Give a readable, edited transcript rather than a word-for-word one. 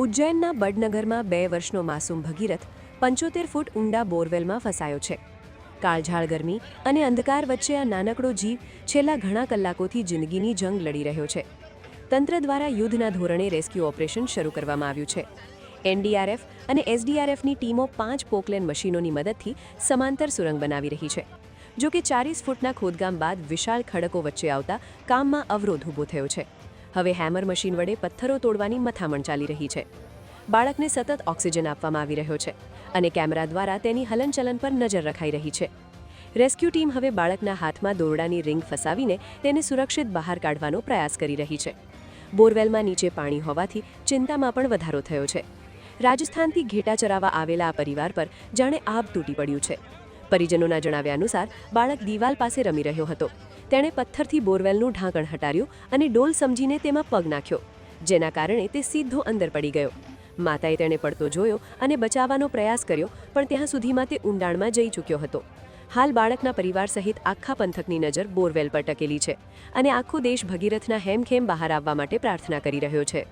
ઉજ્જૈનના બડનગરમાં 2 વર્ષનો માસૂમ ભગીરથ 75 ફૂટ ઊંડા બોરવેલમાં ફસાયો છે. કાળઝાળ ગરમી અને અંધકાર વચ્ચે આ નાનકડો જીવ છેલ્લા ઘણા કલાકોથી જિંદગીની જંગ લડી રહ્યો છે. તંત્ર દ્વારા યુદ્ધના ધોરણે રેસ્ક્યુ ઓપરેશન શરૂ કરવામાં આવ્યું છે. એનડીઆરએફ અને એસડીઆરએફની ટીમો 5 પોકલેન મશીનોની મદદથી સમાંતર સુરંગ બનાવી રહી છે. જો કે 40 ફૂટના ખોદકામ બાદ વિશાળ ખડકો વચ્ચે આવતા કામમાં અવરોધ ઊભો થયો છે. હવે હેમર મશીન વડે પથ્થરો તોડવાની મથામણ ચાલી રહી છે. બાળકને સતત ઓક્સિજન આપવામાં આવી રહ્યો છે અને કેમેરા દ્વારા તેની હલનચલન પર નજર રખાઈ રહી છે. રેસ્ક્યુ ટીમ હવે બાળકના હાથમાં દોરડાની રિંગ ફસાવીને તેને સુરક્ષિત બહાર કાઢવાનો પ્રયાસ કરી રહી છે. બોરવેલમાં નીચે પાણી હોવાથી ચિંતામાં પણ વધારો થયો છે. રાજસ્થાનથી ઘેટા ચરાવવા આવેલા આ પરિવાર પર જાણે આભ તૂટી પડ્યું છે. પરિજનોના જણાવ્યા અનુસાર બાળક દિવાલ પાસે રમી રહ્યો હતો. તેણે પથ્થરથી બોરવેલનું ઢાંકણ હટાવ્યું અને ડોલ સમજીને તેમાં પગ નાખ્યો, જેના કારણે તે સીધો અંદર પડી ગયો. માતાએ તેને પડતો જોયો અને બચાવવાનો પ્રયાસ કર્યો, પણ ત્યાં સુધીમાં તે ઊંડાણમાં જઈ ચૂક્યો હતો. હાલ બાળકના પરિવાર સહિત આખા પંથકની નજર બોરવેલ પર ટકેલી છે અને આખો દેશ ભગીરથના હેમખેમ બહાર આવવા માટે પ્રાર્થના કરી રહ્યો છે.